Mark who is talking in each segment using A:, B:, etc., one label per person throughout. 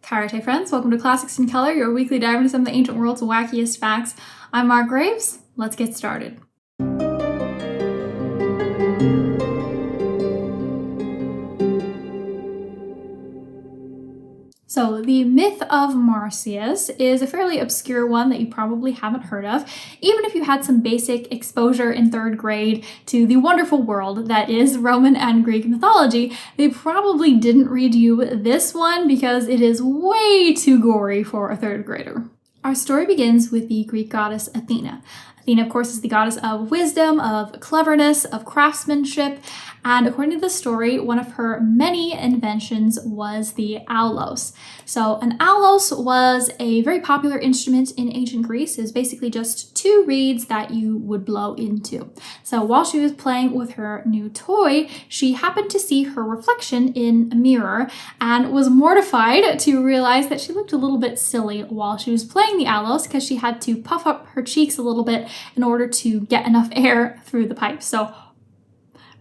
A: Chærete friends, welcome to Classics in Color, your weekly dive into some of the ancient world's wackiest facts. I'm Mark Graves. Let's get started. So the myth of Marsyas is a fairly obscure one that you probably haven't heard of, even if you had some basic exposure in 3rd grade to the wonderful world that is Roman and Greek mythology. They probably didn't read you this one because it is way too gory for a 3rd grader. Our story begins with the Greek goddess Athena. Athena, of course, is the goddess of wisdom, of cleverness, of craftsmanship, and according to the story, one of her many inventions was the aulos. So an aulos was a very popular instrument in ancient Greece. It was basically just 2 reeds that you would blow into. So while she was playing with her new toy, she happened to see her reflection in a mirror and was mortified to realize that she looked a little bit silly while she was playing the aulos because she had to puff up her cheeks a little bit in order to get enough air through the pipe. So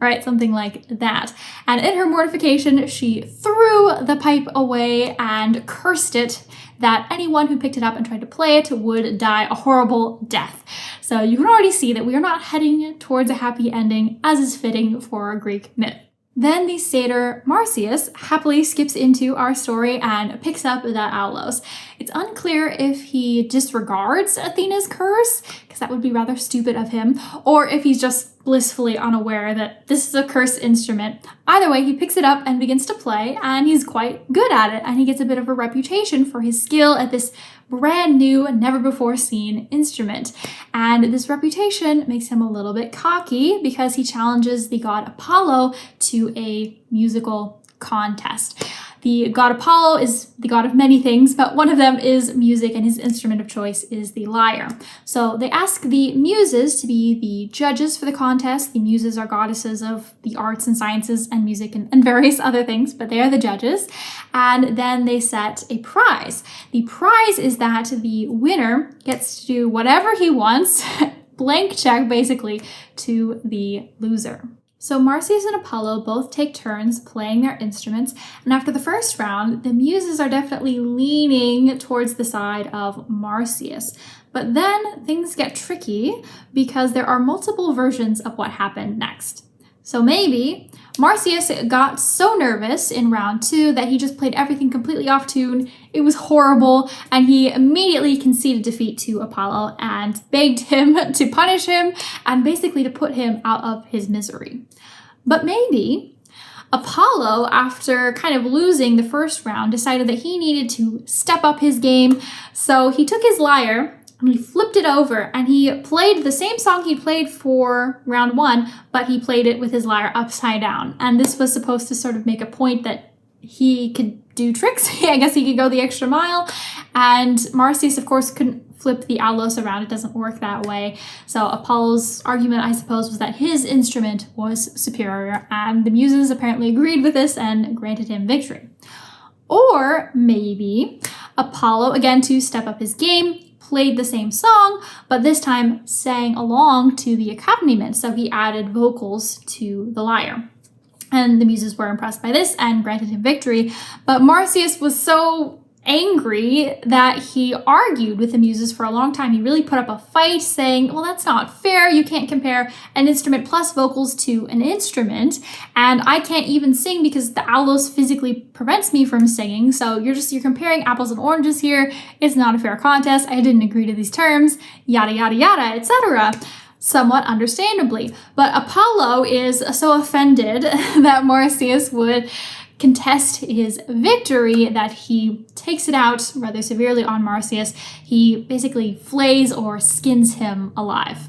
A: right, something like that. And in her mortification, she threw the pipe away and cursed it that anyone who picked it up and tried to play it would die a horrible death. So you can already see that we are not heading towards a happy ending, as is fitting for a Greek myth. Then the satyr Marsyas happily skips into our story and picks up that aulos. It's unclear if he disregards Athena's curse, because that would be rather stupid of him, or if he's just blissfully unaware that this is a cursed instrument. Either way, he picks it up and begins to play, and he's quite good at it, and he gets a bit of a reputation for his skill at this brand new, never before seen instrument. And this reputation makes him a little bit cocky because he challenges the god Apollo to a musical contest. The god Apollo is the god of many things, but one of them is music, and his instrument of choice is the lyre. So they ask the muses to be the judges for the contest. The muses are goddesses of the arts and sciences and music and various other things, but they are the judges. And then they set a prize. The prize is that the winner gets to do whatever he wants, blank check basically, to the loser. So Marsyas and Apollo both take turns playing their instruments, and after the first round, the muses are definitely leaning towards the side of Marsyas. But then things get tricky because there are multiple versions of what happened next. So maybe Marsyas got so nervous in round 2 that he just played everything completely off tune. It was horrible, and he immediately conceded defeat to Apollo and begged him to punish him and basically to put him out of his misery. But maybe Apollo, after kind of losing the first round, decided that he needed to step up his game. So he took his lyre and he flipped it over and he played the same song he played for round 1, but he played it with his lyre upside down. And this was supposed to sort of make a point that he could do tricks. I guess he could go the extra mile. And Marsyas, of course, couldn't flip the aulos around. It doesn't work that way. So Apollo's argument, I suppose, was that his instrument was superior, and the muses apparently agreed with this and granted him victory. Or maybe Apollo, again to step up his game, played the same song, but this time sang along to the accompaniment. So he added vocals to the lyre. And the muses were impressed by this and granted him victory. But Marsyas was so angry that he argued with the muses for a long time. He really put up a fight saying, well, that's not fair. You can't compare an instrument plus vocals to an instrument. And I can't even sing because the aulos physically prevents me from singing. So you're comparing apples and oranges here. It's not a fair contest. I didn't agree to these terms, yada, yada, yada, etc. Somewhat understandably. But Apollo is so offended that Marsyas would contest his victory that he takes it out rather severely on Marsyas. He basically flays or skins him alive.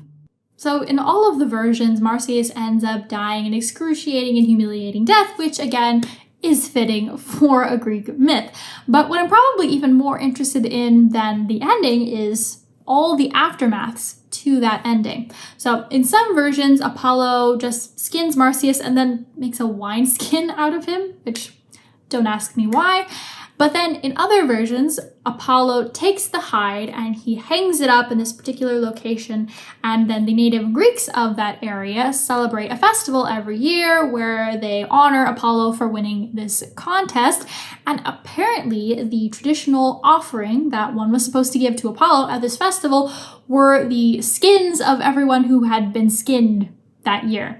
A: So in all of the versions, Marsyas ends up dying an excruciating and humiliating death, which again is fitting for a Greek myth. But what I'm probably even more interested in than the ending is all the aftermaths to that ending. So in some versions, Apollo just skins Marsyas and then makes a wineskin out of him, which don't ask me why. But then in other versions, Apollo takes the hide and he hangs it up in this particular location, and then the native Greeks of that area celebrate a festival every year where they honor Apollo for winning this contest. And apparently the traditional offering that one was supposed to give to Apollo at this festival were the skins of everyone who had been skinned that year.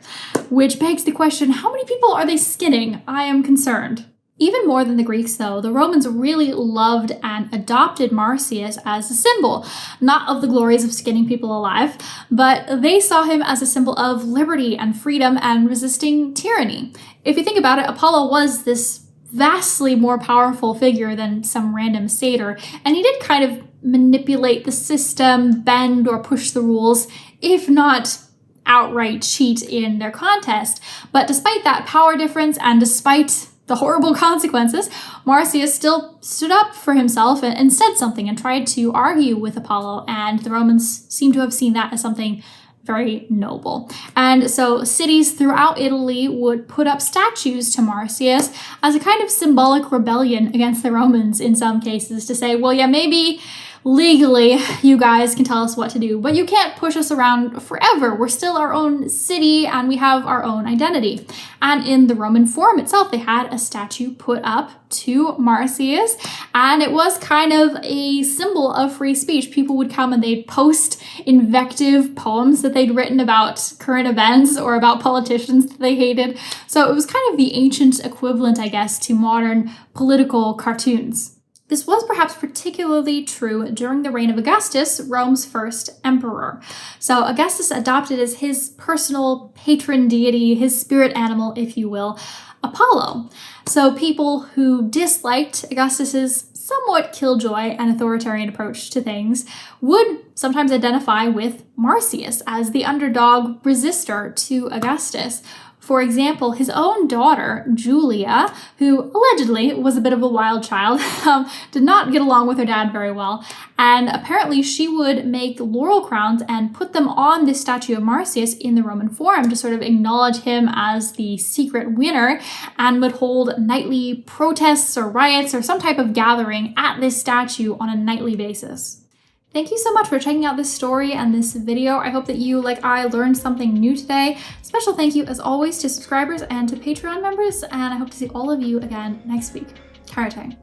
A: Which begs the question, how many people are they skinning? I am concerned. Even more than the Greeks, though, the Romans really loved and adopted Marsyas as a symbol, not of the glories of skinning people alive, but they saw him as a symbol of liberty and freedom and resisting tyranny. If you think about it, Apollo was this vastly more powerful figure than some random satyr, and he did kind of manipulate the system, bend or push the rules, if not outright cheat in their contest. But despite that power difference and despite the horrible consequences, Marsyas still stood up for himself and said something and tried to argue with Apollo, and the Romans seem to have seen that as something very noble. And so cities throughout Italy would put up statues to Marsyas as a kind of symbolic rebellion against the Romans in some cases, to say, well, yeah, maybe legally you guys can tell us what to do, but you can't push us around forever. We're still our own city and we have our own identity. And in the Roman Forum itself, they had a statue put up to Marsyas, and it was kind of a symbol of free speech. People would come and they'd post invective poems that they'd written about current events or about politicians that they hated. So it was kind of the ancient equivalent, I guess, to modern political cartoons. This was perhaps particularly true during the reign of Augustus, Rome's first emperor. So Augustus adopted as his personal patron deity, his spirit animal, if you will, Apollo. So people who disliked Augustus's somewhat killjoy and authoritarian approach to things would sometimes identify with Marsyas as the underdog resistor to Augustus. For example, his own daughter, Julia, who allegedly was a bit of a wild child, did not get along with her dad very well. And apparently she would make laurel crowns and put them on this statue of Marsyas in the Roman Forum to sort of acknowledge him as the secret winner, and would hold nightly protests or riots or some type of gathering at this statue on a nightly basis. Thank you so much for checking out this story and this video. I hope that you, like I, learned something new today. Special thank you, as always, to subscribers and to Patreon members, and I hope to see all of you again next week. Hαίrete.